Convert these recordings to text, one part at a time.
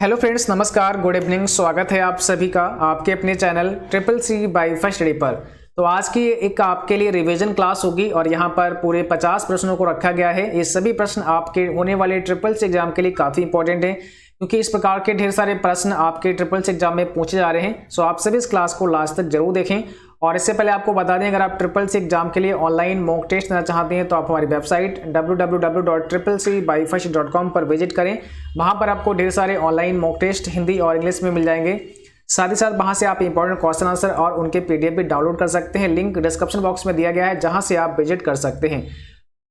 Hello friends, नमस्कार, good evening. स्वागत है आप सभी का आपके अपने channel triple C by first study पर। तो आज की एक आपके लिए रिवीजन क्लास होगी और यहाँ पर पूरे 50 प्रश्नों को रखा गया है। ये सभी प्रश्न आपके होने वाले ट्रिपल सी एग्जाम के लिए काफ़ी इंपॉर्टेंट हैं, क्योंकि इस प्रकार के ढेर सारे प्रश्न आपके ट्रिपल सी एग्जाम में पूछे जा रहे हैं। सो आप सभी इस क्लास को लास्ट तक जरूर देखें। और इससे पहले आपको बता दें, अगर आप ट्रिपल सी एग्जाम के लिए ऑनलाइन मॉक टेस्ट देना चाहते हैं तो आप हमारी वेबसाइट www.triplec-byfirst.com पर विजिट करें। वहां पर आपको ढेर सारे ऑनलाइन मॉक टेस्ट हिंदी और इंग्लिश में मिल जाएंगे। साथ ही साथ वहां से आप इंपॉर्टेंट क्वेश्चन आंसर और उनके पीडीएफ भी डाउनलोड कर सकते हैं। लिंक डिस्क्रिप्शन बॉक्स में दिया गया है, जहां से आप विजिट कर सकते हैं।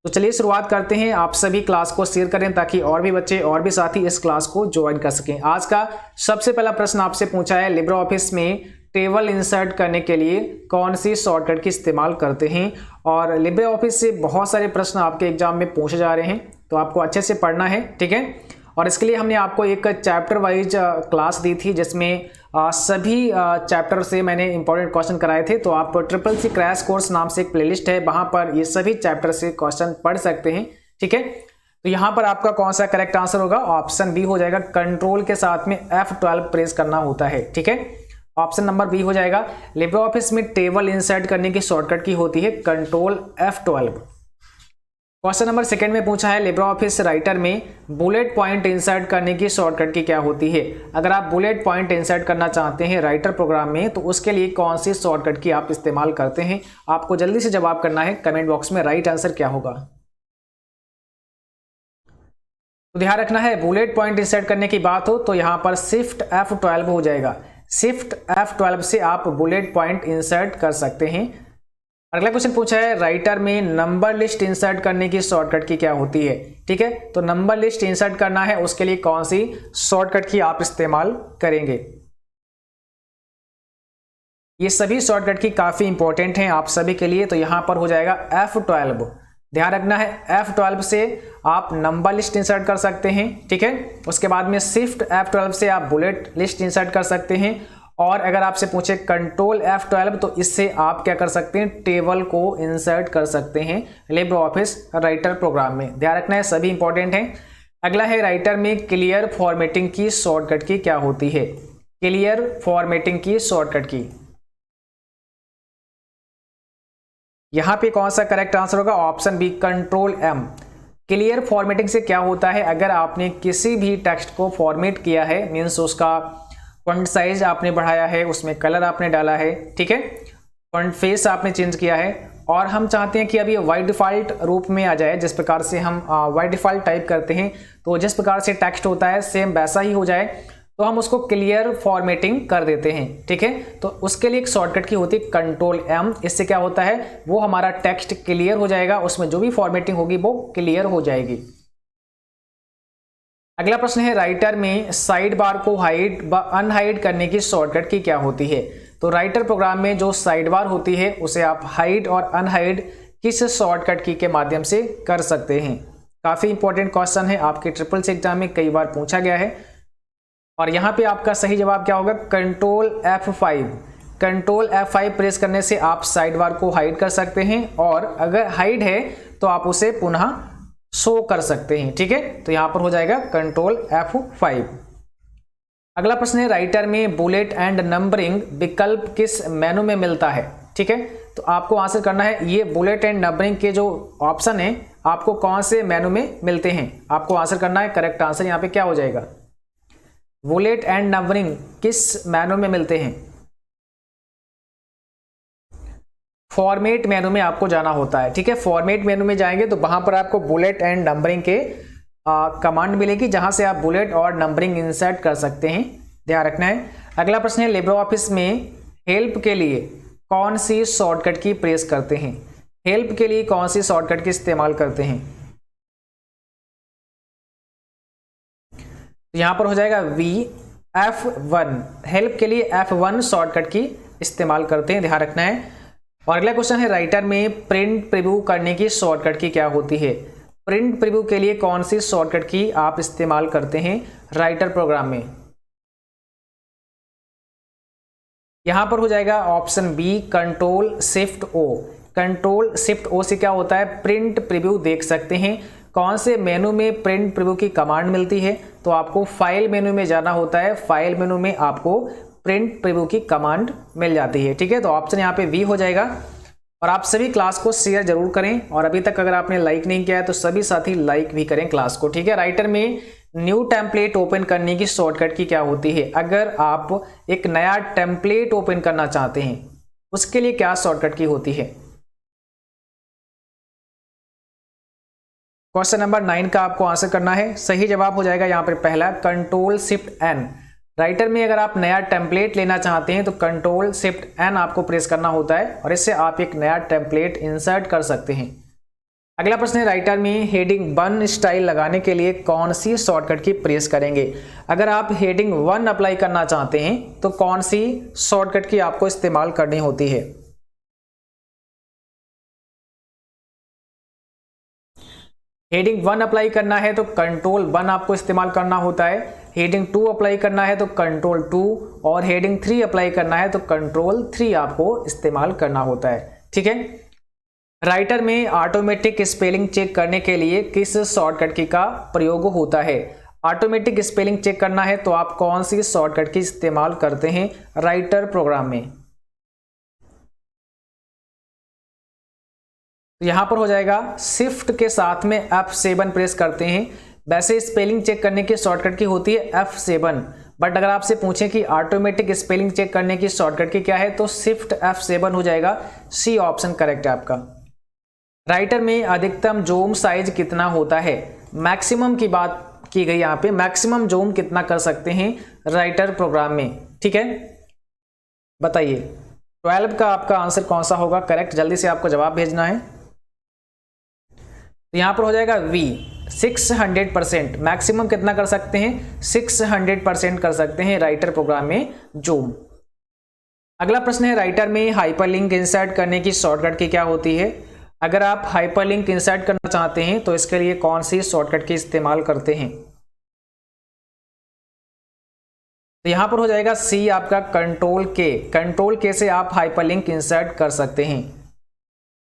तो चलिए शुरुआत करते हैं। आप सभी क्लास को शेयर करें ताकि और भी बच्चे और भी साथी इस क्लास को ज्वाइन कर सकें। आज का सबसे पहला प्रश्न आपसे पूछा है, लिब्रे ऑफिस में टेबल इंसर्ट करने के लिए कौन सी शॉर्टकट की इस्तेमाल करते हैं। और लिब्रे ऑफिस से बहुत सारे प्रश्न आपके एग्जाम में पूछे जा रहे हैं, तो आपको अच्छे से पढ़ना है, ठीक है। और इसके लिए हमने आपको एक चैप्टर वाइज क्लास दी थी, जिसमें सभी चैप्टर से मैंने इंपॉर्टेंट क्वेश्चन कराए थे। तो आप ट्रिपल सी क्रैश कोर्स नाम से एक प्लेलिस्ट है, वहां पर ये सभी चैप्टर से क्वेश्चन पढ़ सकते हैं, ठीक है। तो यहाँ पर आपका कौन सा करेक्ट आंसर होगा? ऑप्शन बी हो जाएगा। कंट्रोल के साथ में F12 प्रेस करना होता है, ठीक है। ऑप्शन नंबर बी हो जाएगा। लिब्रे ऑफिस में टेबल इंसर्ट करने की शॉर्टकट की होती है control F12। Question number second में पूछा है, लिब्रे ऑफिस राइटर में बुलेट पॉइंट इंसर्ट करने की शॉर्टकट की क्या होती है। अगर आप बुलेट पॉइंट इंसर्ट करना चाहते हैं राइटर प्रोग्राम में, तो उसके लिए कौन सी शॉर्टकट की आप इस्तेमाल करते हैं? आपको जल्दी से जवाब करना है कमेंट बॉक्स में। राइट आंसर क्या होगा? तो ध्यान रखना है, बुलेट पॉइंट इंसर्ट करने की बात हो तो यहाँ पर शिफ्ट F12 हो जाएगा। शिफ्ट F12 से आप बुलेट पॉइंट इंसर्ट कर सकते हैं। अगला क्वेश्चन पूछा है, राइटर में नंबर लिस्ट इंसर्ट करने की शॉर्टकट की क्या होती है, ठीक है। तो नंबर लिस्ट इंसर्ट करना है, उसके लिए कौन सी शॉर्टकट की आप इस्तेमाल करेंगे? ये सभी शॉर्टकट की काफी इंपॉर्टेंट हैं आप सभी के लिए। तो यहां पर हो जाएगा F12। ध्यान रखना है, F12 से आप नंबर लिस्ट इंसर्ट कर सकते हैं, ठीक है। उसके बाद में शिफ्ट F12 से आप बुलेट लिस्ट इंसर्ट कर सकते हैं। और अगर आपसे पूछे कंट्रोल F12, तो इससे आप क्या कर सकते हैं? टेबल को इंसर्ट कर सकते हैं लिब्रे ऑफिस राइटर प्रोग्राम में। ध्यान रखना है, सभी इंपॉर्टेंट हैं। अगला है, राइटर में क्लियर फॉर्मेटिंग की शॉर्टकट की क्या होती है। क्लियर फॉर्मेटिंग की शॉर्टकट की, यहां पे कौन सा करेक्ट आंसर होगा? Option B, control M। Clear formatting से क्या होता है? अगर आपने किसी भी टेक्स्ट को फॉर्मेट किया है, मीन्स उसका फॉन्ट साइज आपने बढ़ाया है, उसमें कलर आपने डाला है, ठीक है, फॉन्ट फेस आपने चेंज किया है, और हम चाहते हैं कि अब ये बाय डिफॉल्ट रूप में आ जाए, जिस प्रकार से हम बाय डिफॉल्ट टाइप करते हैं, तो जिस प्रकार से टेक्स्ट होता है सेम वैसा ही हो जाए, तो हम उसको क्लियर फॉर्मेटिंग कर देते हैं, ठीक है। तो उसके लिए एक शॉर्टकट की होती है कंट्रोल M। इससे क्या होता है, वो हमारा टेक्स्ट क्लियर हो जाएगा, उसमें जो भी फॉर्मेटिंग होगी वो क्लियर हो जाएगी। अगला प्रश्न है, राइटर में साइड बार को हाइड व अनहाइड करने की शॉर्टकट की क्या होती है। तो राइटर प्रोग्राम में जो साइड बार होती है, उसे आप हाइड और अनहाइड किस शॉर्टकट की के माध्यम से कर सकते हैं? काफी इंपॉर्टेंट क्वेश्चन है, आपके ट्रिपल सी एग्जाम में कई बार पूछा गया है। और यहाँ पे आपका सही जवाब क्या होगा? Control F5। Control F5 press करने से आप साइड बार को हाइड कर सकते हैं, और अगर हाइड है तो आप उसे पुनः शो कर सकते हैं, ठीक है। तो यहां पर हो जाएगा कंट्रोल F5। अगला प्रश्न है, राइटर में बुलेट एंड नंबरिंग विकल्प किस मेनू में मिलता है, ठीक है। तो आपको आंसर करना है, ये बुलेट एंड नंबरिंग के जो ऑप्शन है आपको कौन से मेनू में मिलते हैं, आपको आंसर करना है। करेक्ट आंसर यहाँ पे क्या हो जाएगा? बुलेट एंड नंबरिंग किस मेनू में मिलते हैं? फॉर्मेट मेनू में आपको जाना होता है, ठीक है। फॉर्मेट मेनू में जाएंगे तो वहां पर आपको बुलेट एंड नंबरिंग के कमांड मिलेगी, जहां से आप बुलेट और नंबरिंग इंसर्ट कर सकते हैं। ध्यान रखना है। अगला प्रश्न है, लिब्रे ऑफिस में हेल्प के लिए कौन सी शॉर्टकट की प्रेस करते हैं। हेल्प के लिए कौन सी शॉर्टकट की इस्तेमाल करते हैं? तो यहां पर हो जाएगा F1। हेल्प के लिए F1 शॉर्टकट की इस्तेमाल करते हैं, ध्यान रखना है। और अगला क्वेश्चन है, राइटर में प्रिंट प्रीव्यू करने की शॉर्टकट की क्या होती है। प्रिंट प्रीव्यू के लिए कौन सी शॉर्टकट की आप इस्तेमाल करते हैं राइटर प्रोग्राम में? यहां पर हो जाएगा option B, control shift O। Control shift O से क्या होता है? प्रिंट प्रीव्यू देख सकते हैं। कौन से मेनू में प्रिंट प्रीव्यू की कमांड मिलती है, तो आपको फाइल मेनू में जाना होता है। फाइल मेनू में आपको प्रिंट प्रीव्यू की कमांड मिल जाती है। ठीक है, तो ऑप्शन यहाँ पे वी हो जाएगा। और आप सभी क्लास को शेयर जरूर करें, और अभी तक अगर आपने लाइक नहीं किया है तो सभी साथी लाइक भी करें क्लास को। ठीक है, राइटर में न्यू टेम्पलेट ओपन करने की शॉर्टकट की क्या होती है? अगर आप एक नया टेम्पलेट ओपन करना चाहते हैं उसके लिए क्या शॉर्टकट की होती है? क्वेश्चन नंबर 9 का आपको आंसर करना है। सही जवाब हो जाएगा यहाँ पर पहला, कंट्रोल शिफ्ट एन। राइटर में अगर आप नया टेम्पलेट लेना चाहते हैं तो कंट्रोल शिफ्ट एन आपको प्रेस करना होता है, और इससे आप एक नया टेम्पलेट इंसर्ट कर सकते हैं। अगला प्रश्न है, राइटर में हेडिंग 1 स्टाइल लगाने के लिए कौन सी शॉर्टकट की प्रेस करेंगे? अगर आप हेडिंग 1 अप्लाई करना चाहते हैं तो कौन सी शॉर्टकट की आपको इस्तेमाल करनी होती है? हेडिंग 1 अप्लाई करना है तो कंट्रोल 1 आपको इस्तेमाल करना होता है। हेडिंग 2 अप्लाई करना है तो कंट्रोल 2, और हेडिंग 3 अप्लाई करना है तो कंट्रोल 3 आपको इस्तेमाल करना होता है। ठीक है, राइटर में ऑटोमेटिक स्पेलिंग चेक करने के लिए किस शॉर्टकट की का प्रयोग होता है? ऑटोमेटिक स्पेलिंग चेक करना है तो आप कौन सी शॉर्टकट की इस्तेमाल करते हैं राइटर प्रोग्राम में? तो यहां पर हो जाएगा शिफ्ट के साथ में F7 प्रेस करते हैं। वैसे स्पेलिंग चेक करने की शॉर्टकट की होती है F7, बट अगर आपसे पूछें कि ऑटोमेटिक स्पेलिंग चेक करने की शॉर्टकट की क्या है तो शिफ्ट F7 हो जाएगा। सी ऑप्शन करेक्ट है आपका। राइटर में अधिकतम जूम साइज कितना होता है? मैक्सिमम की बात की गई यहाँ पे, मैक्सिमम जूम कितना कर सकते हैं राइटर प्रोग्राम में? ठीक है, बताइए 12 का आपका आंसर कौन सा होगा करेक्ट? जल्दी से आपको जवाब भेजना है। तो यहां पर हो जाएगा वी, 600%। मैक्सिमम कितना कर सकते हैं? 600% कर सकते हैं राइटर प्रोग्राम में जूम। अगला प्रश्न है, राइटर में हाइपरलिंक इंसर्ट करने की शॉर्टकट की क्या होती है? अगर आप हाइपरलिंक इंसर्ट करना चाहते हैं तो इसके लिए कौन सी शॉर्टकट की इस्तेमाल करते हैं? तो यहां पर हो जाएगा सी आपका, कंट्रोल के। कंट्रोल के से आप हाइपरलिंक इंसर्ट कर सकते हैं।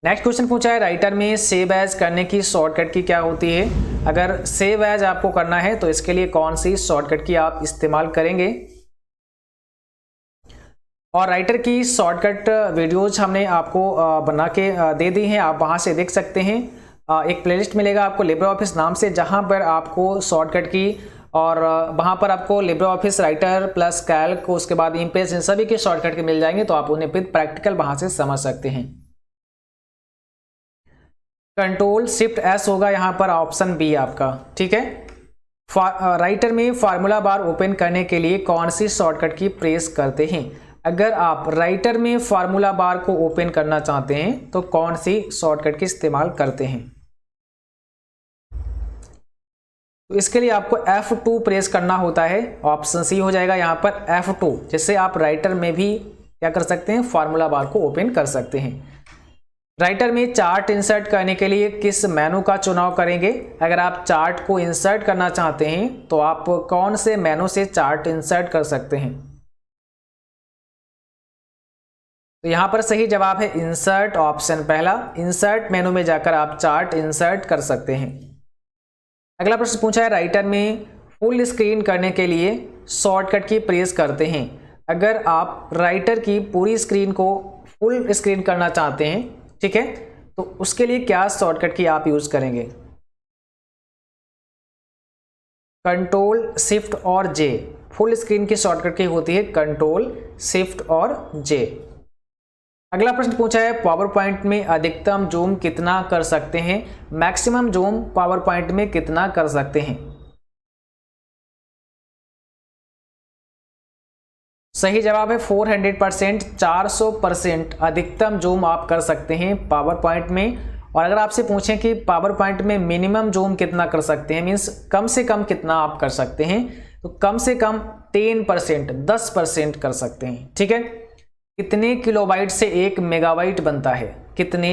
नेक्स्ट क्वेश्चन पूछा है, राइटर में सेव एज करने की शॉर्टकट की क्या होती है? अगर सेव एज आपको करना है तो इसके लिए कौन सी शॉर्टकट की आप इस्तेमाल करेंगे? और राइटर की शॉर्टकट वीडियोज हमने आपको बना के दे दी हैं, आप वहां से देख सकते हैं। एक प्लेलिस्ट मिलेगा आपको लिब्रे ऑफिस नाम से, जहां पर आपको शॉर्टकट की और वहां पर आपको Libre office writer plus Calc, उसके बाद इम्प्रेस, इन सभी के शॉर्टकट के मिल जाएंगे, तो आप उन्हें फिर प्रैक्टिकल वहां से समझ सकते हैं। कंट्रोल शिफ्ट एस होगा यहाँ पर ऑप्शन बी आपका। ठीक है, राइटर में फार्मूला बार ओपन करने के लिए कौन सी शॉर्टकट की प्रेस करते हैं? अगर आप राइटर में फार्मूला बार को ओपन करना चाहते हैं तो कौन सी शॉर्टकट की इस्तेमाल करते हैं? तो इसके लिए आपको F2 प्रेस करना होता है। ऑप्शन सी हो जाएगा यहाँ पर F2, जिससे आप राइटर में भी क्या कर सकते हैं? फार्मूला बार को ओपन कर सकते हैं। राइटर में चार्ट इंसर्ट करने के लिए किस मेनू का चुनाव करेंगे? अगर आप चार्ट को इंसर्ट करना चाहते हैं तो आप कौन से मेनू से चार्ट इंसर्ट कर सकते हैं? तो यहां पर सही जवाब है इंसर्ट, ऑप्शन पहला। इंसर्ट मेनू में जाकर आप चार्ट इंसर्ट कर सकते हैं। अगला प्रश्न पूछा है, राइटर में फुल स्क्रीन करने के लिए शॉर्टकट की प्रेस करते हैं। अगर आप राइटर की पूरी स्क्रीन को फुल स्क्रीन करना चाहते हैं, ठीक है, तो उसके लिए क्या शॉर्टकट की आप यूज करेंगे? कंट्रोल शिफ्ट और जे। फुल स्क्रीन की शॉर्टकट की होती है कंट्रोल शिफ्ट और जे। अगला प्रश्न पूछा है, पावर पॉइंट में अधिकतम जूम कितना कर सकते हैं? मैक्सिमम जूम पावर पॉइंट में कितना कर सकते हैं? सही जवाब है 400%, 400% अधिकतम जूम आप कर सकते हैं पावर पॉइंट में। और अगर आपसे पूछें कि पावर पॉइंट में मिनिमम जूम कितना कर सकते हैं, मीन्स कम से कम कितना आप कर सकते हैं, तो कम से कम 10%, 10% कर सकते हैं। ठीक है, कितने किलोबाइट से 1 मेगाबाइट बनता है? कितने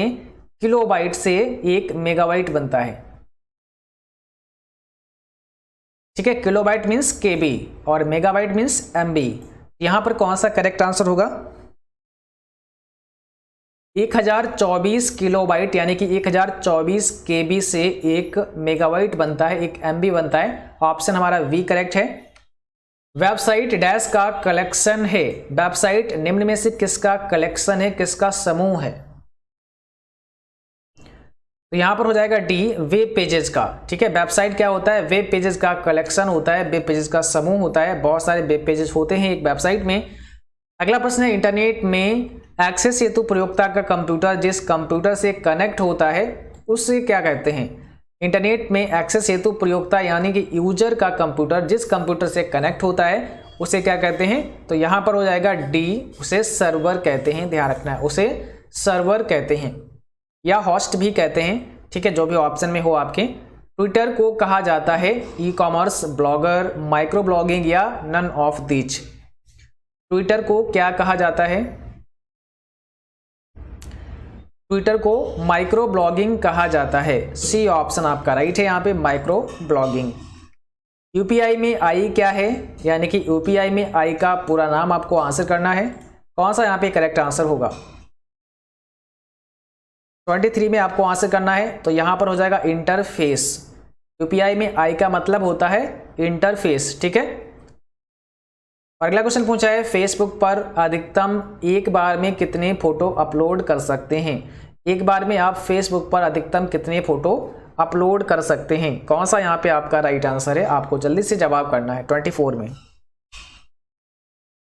किलोबाइट से 1 मेगाबाइट बनता है? ठीक है, किलोबाइट मीन्स केबी और मेगाबाइट मीन्स एमबी। यहां पर कौन सा करेक्ट आंसर होगा? 1024 किलोबाइट यानी कि 1024 केबी से 1 मेगाबाइट बनता है, 1 MB बनता है। ऑप्शन हमारा बी करेक्ट है। वेबसाइट डैश का कलेक्शन है। वेबसाइट निम्न में से किसका कलेक्शन है, किसका समूह है? तो यहां पर हो जाएगा डी, वेब पेजेस का। ठीक है, वेबसाइट क्या होता है? वेब पेजेस का कलेक्शन होता है, वेब पेजेस का समूह होता है। बहुत सारे वेब पेजेस होते हैं एक वेबसाइट में। अगला प्रश्न है, इंटरनेट में एक्सेस हेतु प्रयोक्ता का कंप्यूटर जिस कंप्यूटर से कनेक्ट होता है उससे क्या कहते हैं? इंटरनेट में एक्सेस हेतु प्रयोक्ता यानी कि यूजर का कंप्यूटर जिस कंप्यूटर से कनेक्ट होता है उसे क्या कहते हैं? तो यहां पर हो जाएगा डी, उसे सर्वर कहते हैं। ध्यान रखना है, उसे सर्वर कहते हैं या होस्ट भी कहते हैं। ठीक है, जो भी ऑप्शन में हो आपके। ट्विटर को कहा जाता है e commerce, blogger, micro blogging या नन ऑफ दीज? ट्विटर को क्या कहा जाता है? ट्विटर को माइक्रो ब्लॉगिंग कहा जाता है। सी ऑप्शन आपका राइट है यहाँ पे, माइक्रो ब्लॉगिंग। यूपीआई में आई क्या है? यानी कि यूपीआई में आई का पूरा नाम आपको आंसर करना है। कौन सा यहाँ पे करेक्ट आंसर होगा? 23 में आपको आंसर करना है। तो यहां पर हो जाएगा इंटरफेस। यूपीआई में आई का मतलब होता है इंटरफेस। ठीक है, अगला क्वेश्चन पूछा है, फेसबुक पर अधिकतम एक बार में कितने फोटो अपलोड कर सकते हैं? एक बार में आप फेसबुक पर अधिकतम कितने फोटो अपलोड कर सकते हैं? कौन सा यहाँ पे आपका राइट आंसर है? आपको जल्दी से जवाब करना है 24 में।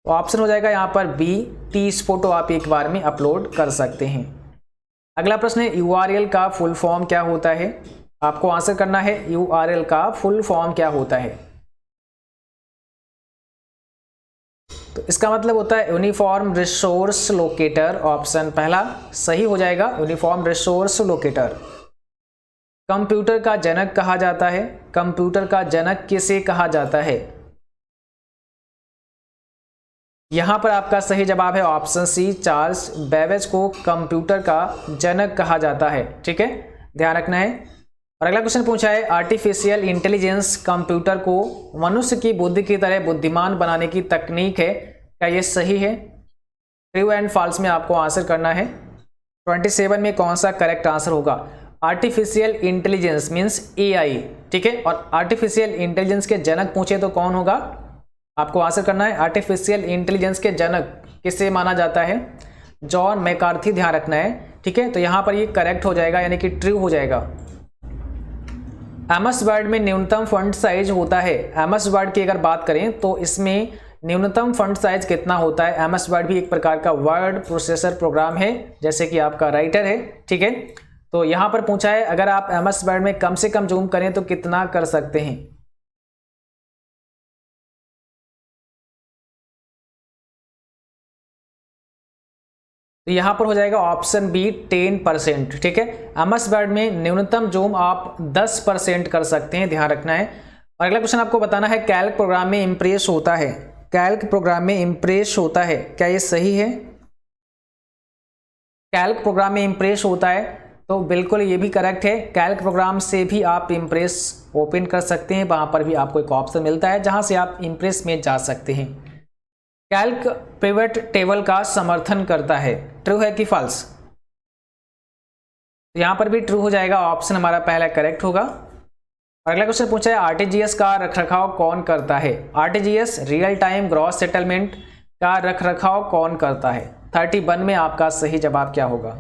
तो ऑप्शन हो जाएगा यहाँ पर बी, 30 फोटो आप एक बार में अपलोड कर सकते हैं। अगला प्रश्न है, यूआरएल का फुल फॉर्म क्या होता है? आपको आंसर करना है यूआरएल का फुल फॉर्म क्या होता है। तो इसका मतलब होता है यूनिफॉर्म रिसोर्स लोकेटर। ऑप्शन पहला सही हो जाएगा, यूनिफॉर्म रिसोर्स लोकेटर। कंप्यूटर का जनक कहा जाता है। कंप्यूटर का जनक किसे कहा जाता है? यहां पर आपका सही जवाब है ऑप्शन सी, चार्ल्स बेबेज को कंप्यूटर का जनक कहा जाता है। ठीक है, ध्यान रखना है। और अगला क्वेश्चन पूछा है, आर्टिफिशियल इंटेलिजेंस कंप्यूटर को मनुष्य की बुद्धि की तरह बुद्धिमान बनाने की तकनीक है, क्या ये सही है? ट्रू एंड फॉल्स में आपको आंसर करना है। 27 में कौन सा करेक्ट आंसर होगा? Artificial intelligence means AI. ठीक है, और आर्टिफिशियल इंटेलिजेंस के जनक पूछे तो कौन होगा? आपको आंसर करना है आर्टिफिशियल इंटेलिजेंस के जनक किसे माना जाता है? John McCarthy. ध्यान रखना है। ठीक है, तो यहां पर ये करेक्ट हो जाएगा यानी कि ट्रू हो जाएगा। एमएस वर्ड में न्यूनतम फॉन्ट साइज होता है। एमएस वर्ड की अगर बात करें तो इसमें न्यूनतम फॉन्ट साइज कितना होता है? एमएस वर्ड भी एक प्रकार का वर्ड प्रोसेसर प्रोग्राम है, जैसे कि आपका राइटर है। ठीक है, तो यहां पर पूछा है अगर आप एमएस वर्ड में कम से कम जूम करें तो कितना कर सकते हैं? तो यहां पर हो जाएगा ऑप्शन बी 10%। ठीक है, एमएस वर्ड में न्यूनतम जूम आप 10% कर सकते हैं। ध्यान रखना है। और अगला क्वेश्चन आपको बताना है, कैल्क प्रोग्राम में इंप्रेस होता है। कैल्क प्रोग्राम में इंप्रेस होता है, क्या ये सही है? कैल्क प्रोग्राम में इंप्रेस होता है, तो बिल्कुल ये भी करेक्ट है। कैल्क प्रोग्राम से भी आप इंप्रेस ओपन कर सकते हैं। वहां पर भी आपको एक ऑप्शन मिलता है जहां से आप इंप्रेस में जा सकते हैं। कैल्क पिवट टेबल का समर्थन करता है, ट्रू है कि फॉल्स? यहां पर भी ट्रू हो जाएगा, ऑप्शन हमारा पहला करेक्ट होगा। अगला क्वेश्चन पूछा है, आरटीजीएस का रखरखाव कौन करता है? RTGS real time gross settlement का रखरखाव कौन करता है? 31 में आपका सही जवाब क्या होगा?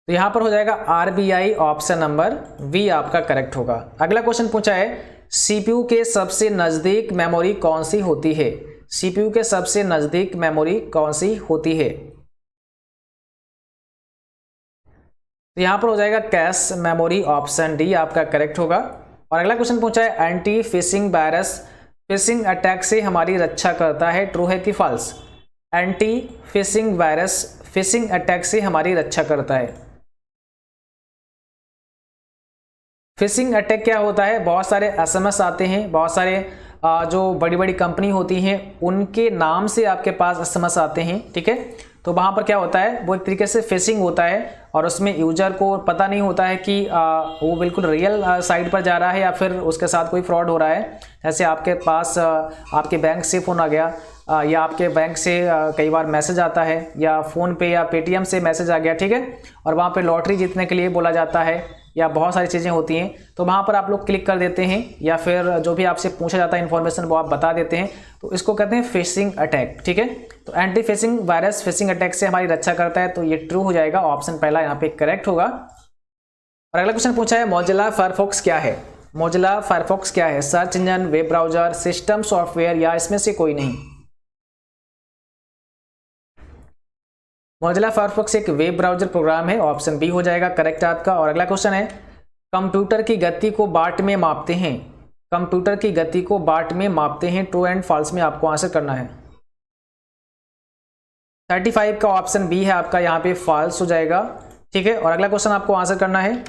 तो यहां पर हो जाएगा आरबीआई। ऑप्शन नंबर बी आपका करेक्ट होगा। अगला क्वेश्चन पूछा है, सीपीयू के सबसे नजदीक मेमोरी कौन सी होती है? सीपीयू के सबसे नजदीक मेमोरी कौन सी होती है? तो यहां पर हो जाएगा कैश मेमोरी। ऑप्शन डी आपका करेक्ट होगा। और अगला क्वेश्चन पूछा है, anti phishing virus phishing attack से हमारी रक्षा करता है, ट्रू है कि false? Anti phishing virus phishing attack से हमारी रक्षा करता है। फिशिंग अटैक क्या होता है? बहुत सारे एसएमएस आते हैं, बहुत सारे जो बड़ी बड़ी कंपनी होती हैं उनके नाम से आपके पास एसएमएस आते हैं। ठीक है, तो वहाँ पर क्या होता है, वो एक तरीके से फिशिंग होता है और उसमें यूजर को पता नहीं होता है कि वो बिल्कुल रियल साइट पर जा रहा है या फिर उसके साथ कोई फ्रॉड हो रहा है। जैसे आपके पास आपके बैंक से फ़ोन आ गया, या आपके बैंक से कई बार मैसेज आता है, या फ़ोन पे या पेटीएम से मैसेज आ गया, ठीक है, और वहाँ पे लॉटरी जीतने के लिए बोला जाता है, या बहुत सारी चीज़ें होती हैं, तो वहाँ पर आप लोग क्लिक कर देते हैं, या फिर जो भी आपसे पूछा जाता है इन्फॉर्मेशन वो आप बता देते हैं, तो इसको कहते हैं फिशिंग अटैक, ठीक है। तो anti phishing virus phishing attack से हमारी रक्षा करता है, तो ये ट्रू हो जाएगा, ऑप्शन पहला यहाँ पे करेक्ट होगा। और अगला क्वेश्चन पूछा है मोजिला फायरफॉक्स क्या है। मोजिला फायरफॉक्स क्या है? Search engine, web browser, system software, या इसमें से कोई नहीं। मोजिला फायरफॉक्स एक वेब ब्राउजर प्रोग्राम है, ऑप्शन बी हो जाएगा करेक्ट आपका। और अगला क्वेश्चन है कंप्यूटर की गति को वाट में मापते हैं। कंप्यूटर की गति को वाट में मापते हैं, ट्रू एंड फॉल्स में आपको आंसर करना है। 35 का ऑप्शन बी है आपका यहाँ पे फॉल्स हो जाएगा, ठीक है। और अगला क्वेश्चन आपको आंसर करना है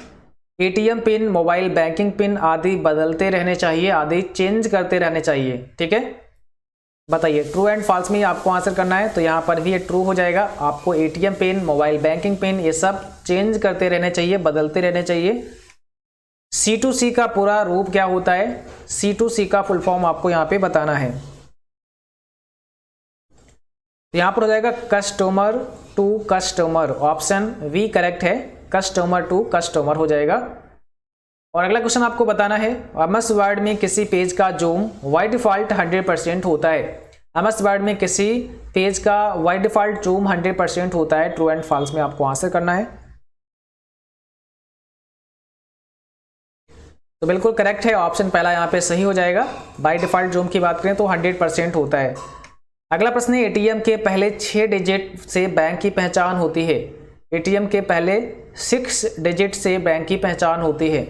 ATM pin, mobile banking pin आदि बदलते रहने चाहिए, आदि चेंज करते रहने चाहिए, ठीक है। बताइए ट्रू एंड फॉल्स में आपको आंसर करना है, तो यहाँ पर भी ये ट्रू हो जाएगा। आपको ATM pin, mobile banking pin ये सब चेंज करते रहने चाहिए, बदलते रहने चाहिए। C2C का पूरा रूप क्या होता है? C2C का फुल फॉर्म आपको यहाँ पे बताना है। यहाँ पर हो जाएगा customer to customer, option B correct है, कस्टमर टू कस्टमर हो जाएगा। और अगला क्वेश्चन आपको बताना है एमएस वर्ड में किसी पेज का जूम बाय डिफॉल्ट 100% होता है। एमएस वर्ड में किसी पेज का बाय डिफॉल्ट जूम 100% होता है, ट्रू एंड फॉल्स में आपको आंसर करना है। तो बिल्कुल करेक्ट है, ऑप्शन पहला यहाँ पे सही हो जाएगा। बाय डिफॉल्ट जूम की बात करें तो 100% होता है। अगला प्रश्न है एटीएम के पहले 6 डिजिट से बैंक की पहचान होती है। एटीएम के पहले 6 डिजिट से बैंक की पहचान होती है।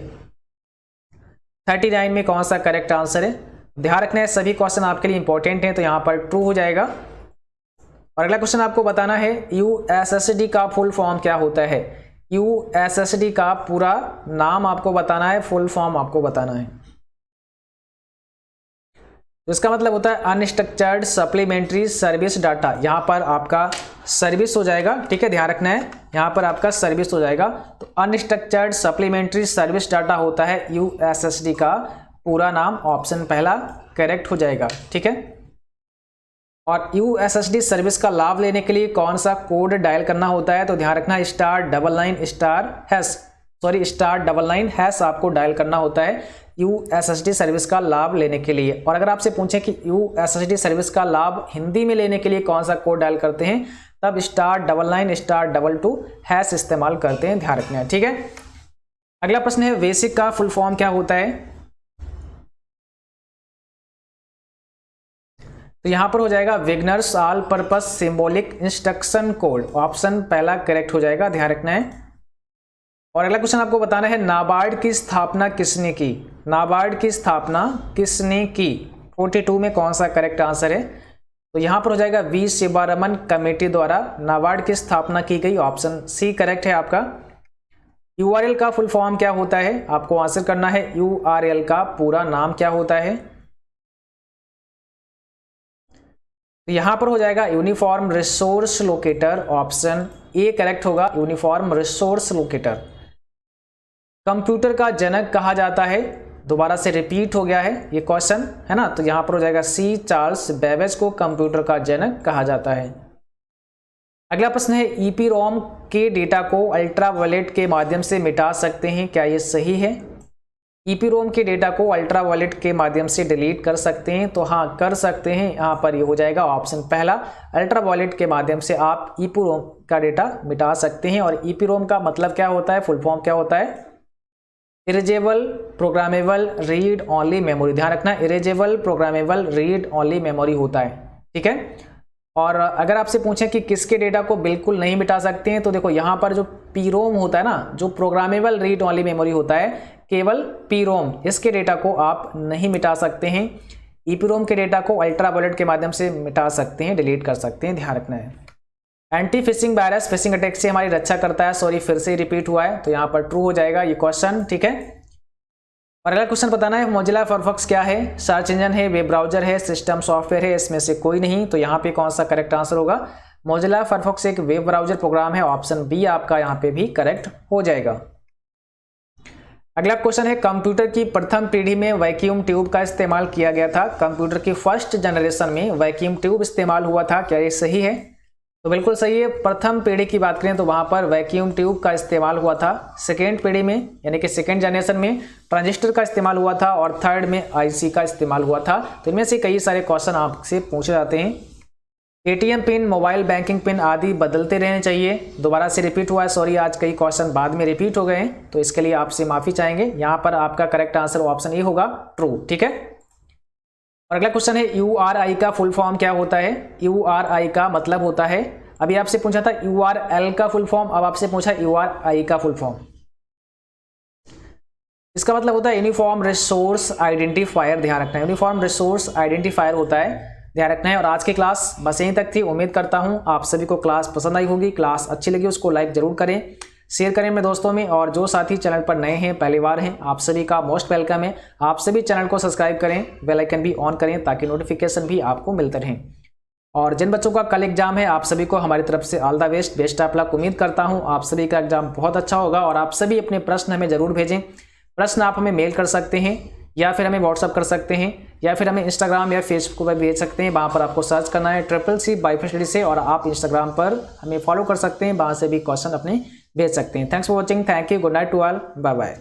39 में कौन सा करेक्ट आंसर है? ध्यान रखना है सभी क्वेश्चन आपके लिए इंपॉर्टेंट हैं, तो यहाँ पर ट्रू हो जाएगा। और अगला क्वेश्चन आपको बताना है यूएसएसडी का फुल फॉर्म क्या होता है। यूएसएसडी का पूरा नाम आपको बताना है, फुल फॉर्म आपको बताना है। तो इसका मतलब होता है अनस्ट्रक्चर्ड सप्लीमेंट्री सर्विस डाटा। यहाँ पर आपका सर्विस हो जाएगा, ठीक है, ध्यान रखना है, यहाँ पर आपका सर्विस हो जाएगा। तो अनस्ट्रक्चर्ड सप्लीमेंट्री सर्विस डाटा होता है यूएसएसडी का पूरा नाम, ऑप्शन पहला करेक्ट हो जाएगा, ठीक है। और यूएसएसडी सर्विस का लाभ लेने के लिए कौन सा कोड डायल करना होता है? तो ध्यान रखना *99*##* आपको डायल करना होता है यूएसएसडी सर्विस का लाभ लेने के लिए। और अगर आपसे पूछें कि यूएसएसडी सर्विस का लाभ हिंदी में लेने के लिए कौन सा कोड डायल करते हैं, तब *99*22# इस्तेमाल करते हैं, ध्यान रखना है, ठीक है। अगला प्रश्न है बेसिक का फुल फॉर्म क्या होता है? तो यहां पर हो जाएगा beginners all purpose symbolic instruction code, option पहला करेक्ट हो जाएगा, ध्यान रखना है। और अगला क्वेश्चन आपको बताना है नाबार्ड की स्थापना किसने की। नाबार्ड की स्थापना किसने की? 42 में कौन सा करेक्ट आंसर है? तो यहां पर हो जाएगा वी शिवारमन कमेटी द्वारा नाबार्ड की स्थापना की गई, ऑप्शन सी करेक्ट है आपका। यूआरएल का फुल फॉर्म क्या होता है? आपको आंसर करना है यूआरएल का पूरा नाम क्या होता है। तो यहां पर हो जाएगा uniform resource locator, option A correct होगा, यूनिफॉर्म रिसोर्स लोकेटर। कंप्यूटर का जनक कहा जाता है, दोबारा से रिपीट हो गया है ये क्वेश्चन, है ना। तो यहां पर हो जाएगा सी चार्ल्स बेबेज को कंप्यूटर का जनक कहा जाता है। अगला प्रश्न है ईपीरोम के डेटा को अल्ट्रावायलेट के माध्यम से मिटा सकते हैं, क्या ये सही है? ईपीरोम के डेटा को अल्ट्रावायलेट के माध्यम से डिलीट कर सकते हैं, तो हाँ कर सकते हैं, यहाँ पर ये हो जाएगा ऑप्शन पहला, अल्ट्रावायलेट के माध्यम से आप ईपीरोम का डेटा मिटा सकते हैं। और ईपीरोम का मतलब क्या होता है, फुल फॉर्म क्या होता है? Erasable programmable read only memory, ध्यान रखना erasable programmable read only memory होता है, ठीक है। और अगर आपसे पूछें कि किसके डेटा को बिल्कुल नहीं मिटा सकते हैं, तो देखो यहाँ पर जो पीरोम होता है ना, जो प्रोग्रामेबल रीड ओनली मेमोरी होता है, केवल पीरोम, इसके डेटा को आप नहीं मिटा सकते हैं। ईपीरोम के डेटा को अल्ट्रावायलेट के माध्यम से मिटा सकते हैं, डिलीट कर सकते हैं, ध्यान रखना है। Anti phishing virus phishing attack से हमारी रक्षा करता है, सॉरी फिर से रिपीट हुआ है, तो यहाँ पर ट्रू हो जाएगा ये क्वेश्चन, ठीक है। और अगला क्वेश्चन बताना है मोजिला फायरफॉक्स क्या है? सर्च इंजन है, वेब ब्राउजर है, सिस्टम सॉफ्टवेयर है, इसमें से कोई नहीं, तो यहाँ पे कौन सा करेक्ट आंसर होगा? मोजिला फायरफॉक्स एक वेब ब्राउजर प्रोग्राम है, ऑप्शन बी आपका यहाँ पे भी करेक्ट हो जाएगा। अगला क्वेश्चन है, कंप्यूटर की प्रथम पीढ़ी में वैक्यूम ट्यूब का इस्तेमाल किया गया था। कंप्यूटर की फर्स्ट जनरेशन में वैक्यूम ट्यूब इस्तेमाल हुआ था, क्या ये सही है? तो बिल्कुल सही है। प्रथम पीढ़ी की बात करें तो वहां पर वैक्यूम ट्यूब का इस्तेमाल हुआ था। सेकेंड पीढ़ी में यानी कि सेकेंड जनरेशन में ट्रांजिस्टर का इस्तेमाल हुआ था और थर्ड में आईसी का इस्तेमाल हुआ था। तो इनमें से कई सारे क्वेश्चन आपसे पूछे जाते हैं। ATM pin, mobile banking pin आदि बदलते रहने चाहिए। दोबारा से रिपीट हुआ है, सॉरी, आज कई क्वेश्चन बाद में रिपीट हो गए हैं, तो इसके लिए आपसे माफी चाहेंगे। यहाँ पर आपका करेक्ट आंसर ऑप्शन ए होगा, ट्रू। ठीक है। और अगला क्वेश्चन है, यूआरआई का फुल फॉर्म क्या होता है? यूआरआई का मतलब होता है, अभी आपसे पूछा था यूआरएल का फुल फॉर्म, अब आपसे पूछा यूआरआई का फुल फॉर्म। इसका मतलब होता है यूनिफॉर्म रिसोर्स आइडेंटिफायर। ध्यान रखना है, यूनिफॉर्म रिसोर्स आइडेंटिफायर होता है, ध्यान रखना है। और आज की क्लास बस यहीं तक थी। उम्मीद करता हूं आप सभी को क्लास पसंद आई होगी। क्लास अच्छी लगी उसको लाइक जरूर करें, शेयर करें अपने दोस्तों में। और जो साथी चैनल पर नए हैं, पहली बार हैं, आप सभी का मोस्ट वेलकम है। आप सभी चैनल को सब्सक्राइब करें, बेल आइकन भी ऑन करें ताकि नोटिफिकेशन भी आपको मिलते रहें। और जिन बच्चों का कल एग्जाम है, आप सभी को हमारी तरफ से all the best, best of luck. उम्मीद करता हूं आप सभी का एग्जाम बहुत अच्छा होगा। और आप सभी अपने प्रश्न हमें जरूर भेजें। प्रश्न आप हमें मेल कर सकते हैं या फिर हमें व्हाट्सअप कर सकते हैं या फिर हमें इंस्टाग्राम या फेसबुक पर भेज सकते हैं। वहाँ पर आपको सर्च करना है CCC बायोफिजिक्स स्टडी से, और आप इंस्टाग्राम पर हमें फॉलो कर सकते हैं, वहाँ से भी क्वेश्चन अपने भेज सकते हैं। Thanks for watching, thank you, good night to all, bye bye.